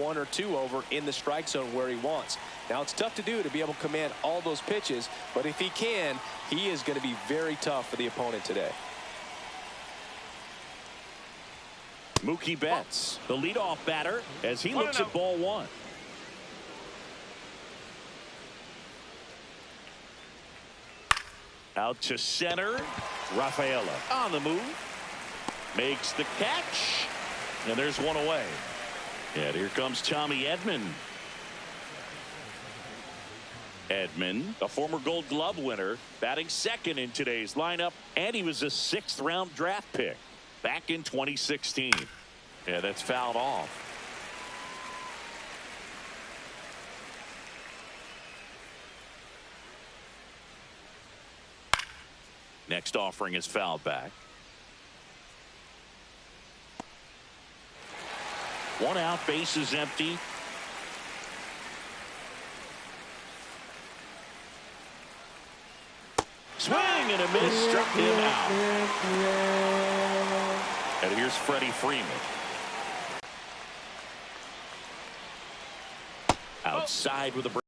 1 or 2 over in the strike zone where he wants. Now, it's tough to do to be able to command all those pitches, but if he can, he is going to be very tough for the opponent today. Mookie Betts, the leadoff batter, as he looks at ball 1. Out to center. Rafaela on the move. Makes the catch. And there's one away. And here comes Tommy Edman. Edman, a former Gold Glove winner, batting second in today's lineup, and he was a 6th round draft pick back in 2016. Yeah, that's fouled off. Next offering is fouled back. 1 out, bases empty. Swing and a miss, struck him out. And here's Freddie Freeman. Outside with a break.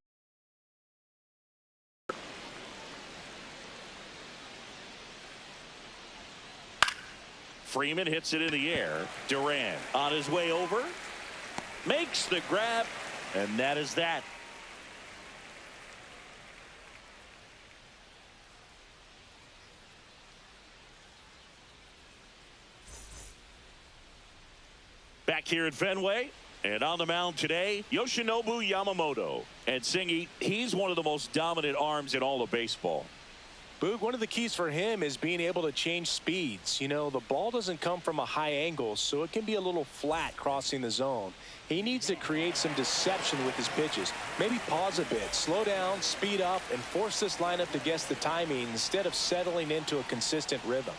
Freeman hits it in the air. Durant on his way over. Makes the grab. And that is that. Back here at Fenway. And on the mound today, Yoshinobu Yamamoto. And Singy, he's one of the most dominant arms in all of baseball. Boog, one of the keys for him is being able to change speeds. You know, the ball doesn't come from a high angle, so it can be a little flat crossing the zone. He needs to create some deception with his pitches. Maybe pause a bit, slow down, speed up, and force this lineup to guess the timing instead of settling into a consistent rhythm.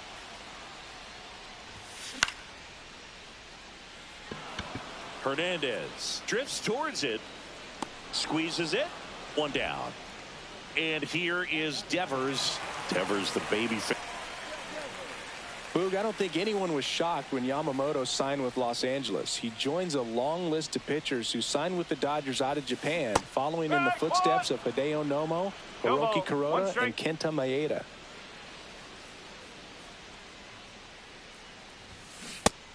Hernandez drifts towards it, squeezes it, 1 down. And here is Devers. Devers, the baby. Boog, I don't think anyone was shocked when Yamamoto signed with Los Angeles. He joins a long list of pitchers who signed with the Dodgers out of Japan, following in the footsteps of Hideo Nomo, Hiroki Kuroda, and Kenta Maeda.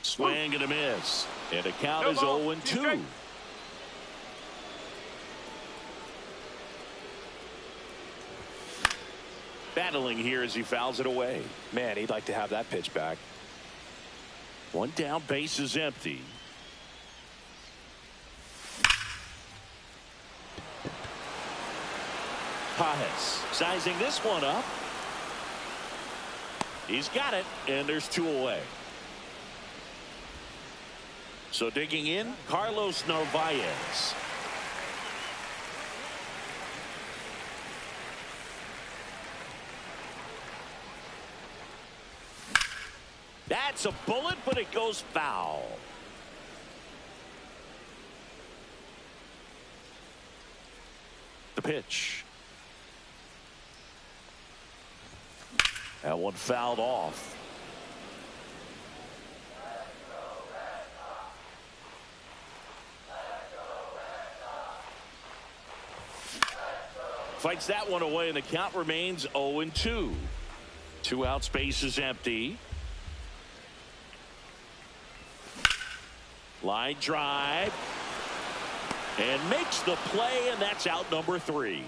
Swing and a miss. And the count is 0-2. Battling here as he fouls it away. Man, he'd like to have that pitch back. 1 down, base is empty. Pajes sizing this one up. He's got it, and there's 2 away. So digging in, Carlos Narvaez. That's a bullet, but it goes foul. The pitch. That one fouled off. Fights that one away, and the count remains 0-2. 2 outs, base is empty. Line drive. And makes the play, and that's out number 3.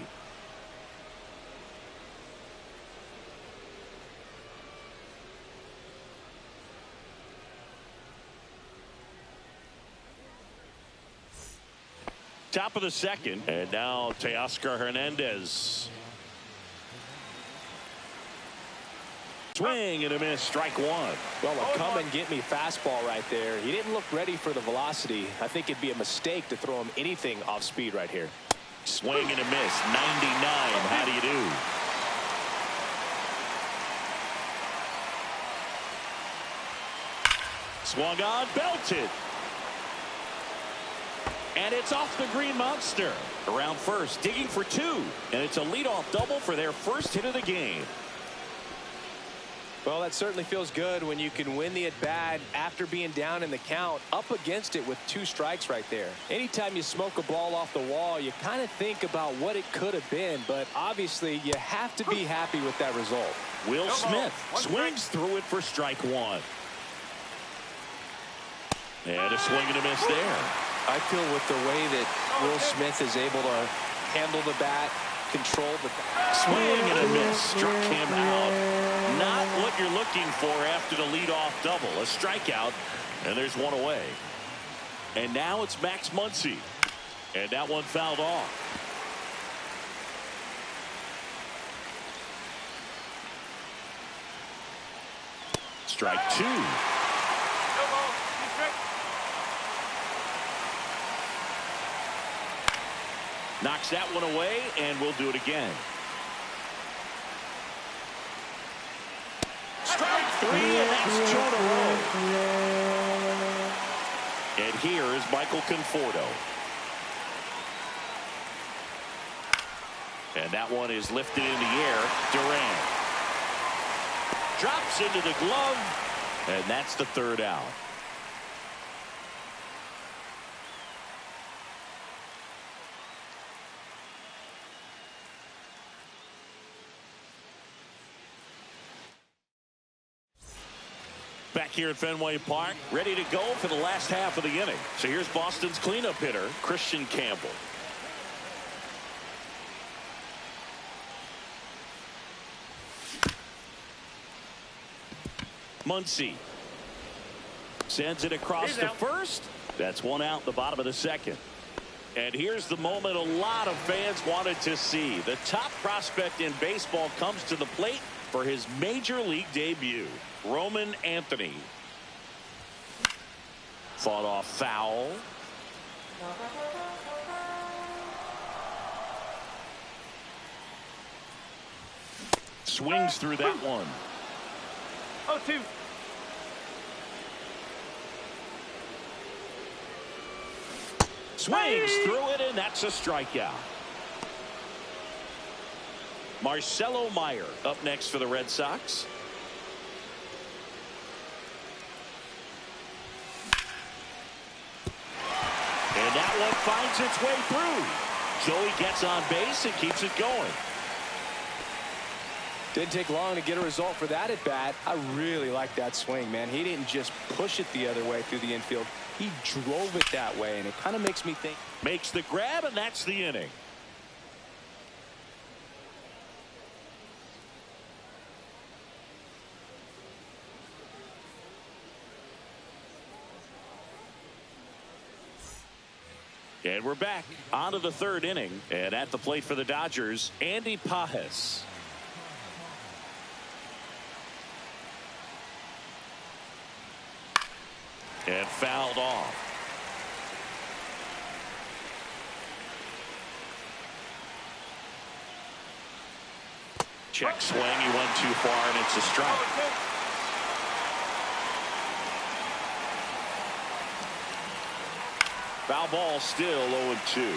Top of the second, and now Teoscar Hernandez. Swing and a miss, strike 1. Well, a come and get me fastball right there. He didn't look ready for the velocity. I think it'd be a mistake to throw him anything off speed right here. Swing and a miss, 99. How do you do? Swung on, belted. And it's off the Green Monster. Around first, digging for 2. And it's a leadoff double for their first hit of the game. Well, that certainly feels good when you can win the at-bat after being down in the count, up against it with 2 strikes right there. Anytime you smoke a ball off the wall, you kind of think about what it could have been, but obviously you have to be happy with that result. Will Smith swings through it for strike 1. And a swing and a miss there. I feel with the way that Will Smith is able to handle the bat, control the swing and a miss, struck him out. Not what you're looking for after the leadoff double. A strikeout, and there's one away. And now it's Max Muncy, and that one fouled off. Strike 2. Knocks that one away, and we'll do it again. Strike 3, and that's 2 in a row. And here is Michael Conforto. And that one is lifted in the air. Durant drops into the glove, and that's the 3rd out. Back here at Fenway Park, ready to go for the last half of the inning. So here's Boston's cleanup hitter, Christian Campbell. Muncy sends it across to first. That's 1 out in the bottom of the 2nd. And here's the moment a lot of fans wanted to see. The top prospect in baseball comes to the plate for his major league debut. Roman Anthony. Fought off foul. Swings through that one. 0-2. Swings through it, and that's a strikeout. Marcelo Meyer up next for the Red Sox. And that one finds its way through. Joey gets on base and keeps it going. Didn't take long to get a result for that at bat. I really like that swing, man. He didn't just push it the other way through the infield. He drove it that way, and it kind of makes me think. Makes the grab, and that's the inning. And we're back on to the 3rd inning. And at the plate for the Dodgers, Andy Pages. And fouled off. Check swing. He went too far, and it's a strike. Foul ball, still 0-2.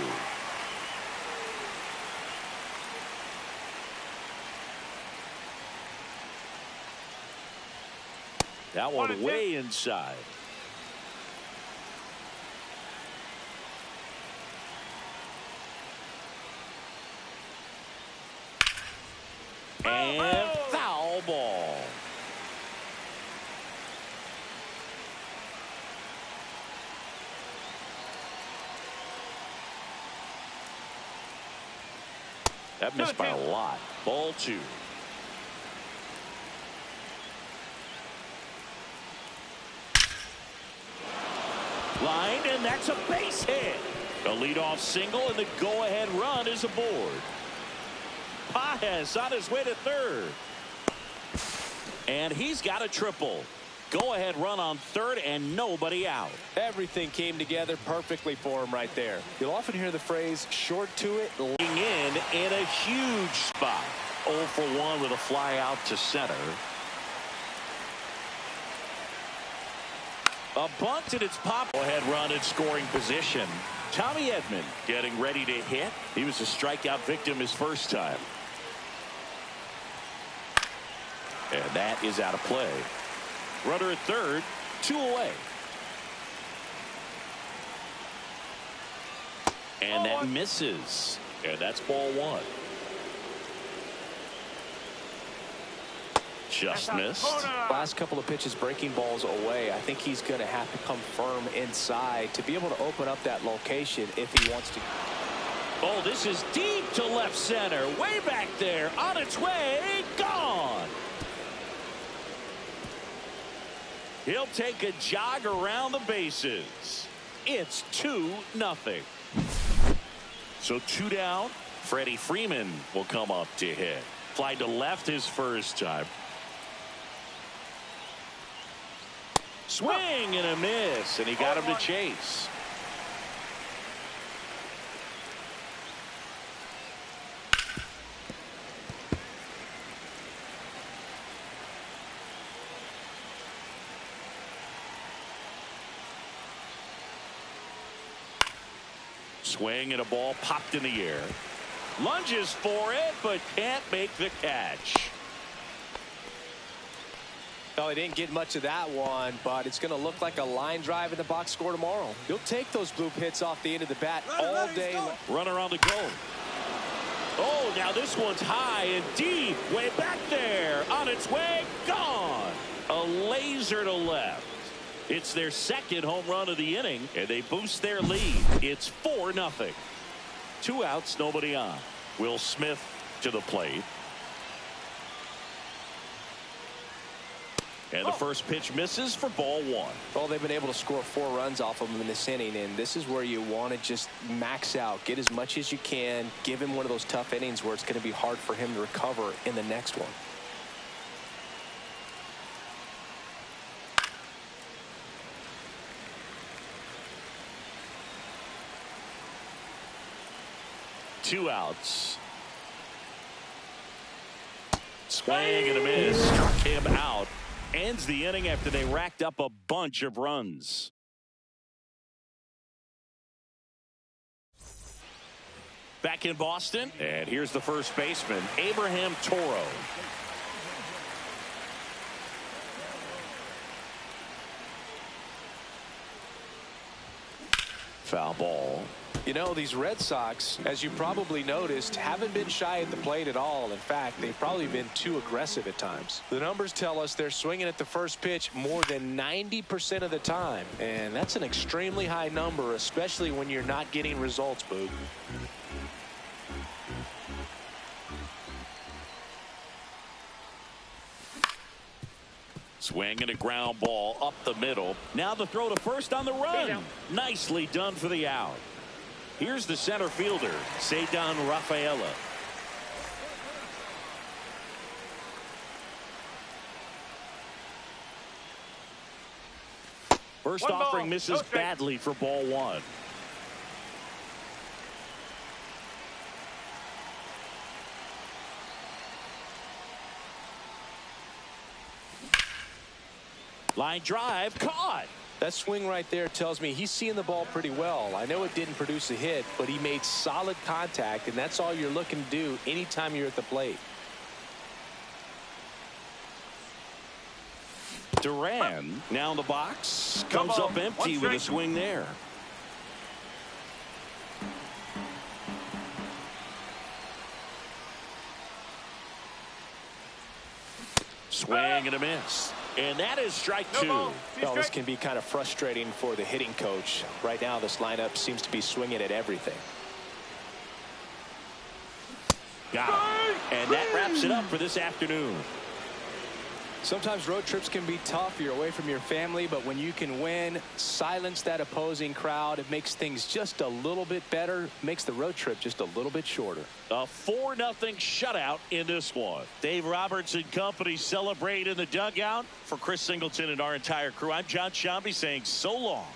That one way inside. And foul ball. That missed by a lot. Ball 2. Line, and that's a base hit. A leadoff single, and the go-ahead run is aboard. Pages on his way to 3rd. And he's got a triple. Go-ahead run on 3rd, and nobody out. Everything came together perfectly for him right there. You'll often hear the phrase, short to it. In a huge spot. 0 for 1 with a fly out to center. A bunt, and it's popped. Go-ahead run in scoring position. Tommy Edman getting ready to hit. He was a strikeout victim his first time. And that is out of play. Runner at third, 2 away. And that misses. And that's ball 1. Just missed. Last couple of pitches breaking balls away. I think he's going to have to come firm inside to be able to open up that location if he wants to. Oh, this is deep to left center. Way back there. On its way. Gone. He'll take a jog around the bases. It's 2-0. So 2 down. Freddie Freeman will come up to hit. Fly to left his first time. Swing and a miss, and he got him to chase. Swing and a ball popped in the air. Lunges for it, but can't make the catch. Well, he didn't get much of that one, but it's going to look like a line drive in the box score tomorrow. He'll take those bloop hits off the end of the bat all day long. Runner on the go. Oh, now this one's high and deep. Way back there. On its way. Gone. A laser to left. It's their second home run of the inning, and they boost their lead. It's 4-0. 2 outs, nobody on. Will Smith to the plate. And the first pitch misses for ball 1. Well, they've been able to score 4 runs off of him in this inning, and this is where you want to just max out. Get as much as you can. Give him one of those tough innings where it's going to be hard for him to recover in the next one. Two outs. Swing and a miss. Struck him out. Ends the inning after they racked up a bunch of runs. Back in Boston, and here's the first baseman, Abraham Toro. Foul ball. You know, these Red Sox, as you probably noticed, haven't been shy at the plate at all. In fact, they've probably been too aggressive at times. The numbers tell us they're swinging at the first pitch more than 90% of the time. And that's an extremely high number, especially when you're not getting results, Boog. Swing and a ground ball up the middle. Now the throw to first on the run. Nicely done for the out. Here's the center fielder, Ceddanne Rafaela. First offering misses badly for ball 1. Line drive caught. That swing right there tells me he's seeing the ball pretty well. I know it didn't produce a hit, but he made solid contact, and that's all you're looking to do anytime you're at the plate. Duran now in the box. Comes up empty with a swing there. Swing and a miss. And that is strike 2. Well, this can be kind of frustrating for the hitting coach. Right now, this lineup seems to be swinging at everything. Got it. And that wraps it up for this afternoon. Sometimes road trips can be tough. You're away from your family, but when you can win, silence that opposing crowd, it makes things just a little bit better, makes the road trip just a little bit shorter. A 4-0 shutout in this one. Dave Roberts and company celebrate in the dugout. For Chris Singleton and our entire crew, I'm John Shambi saying so long.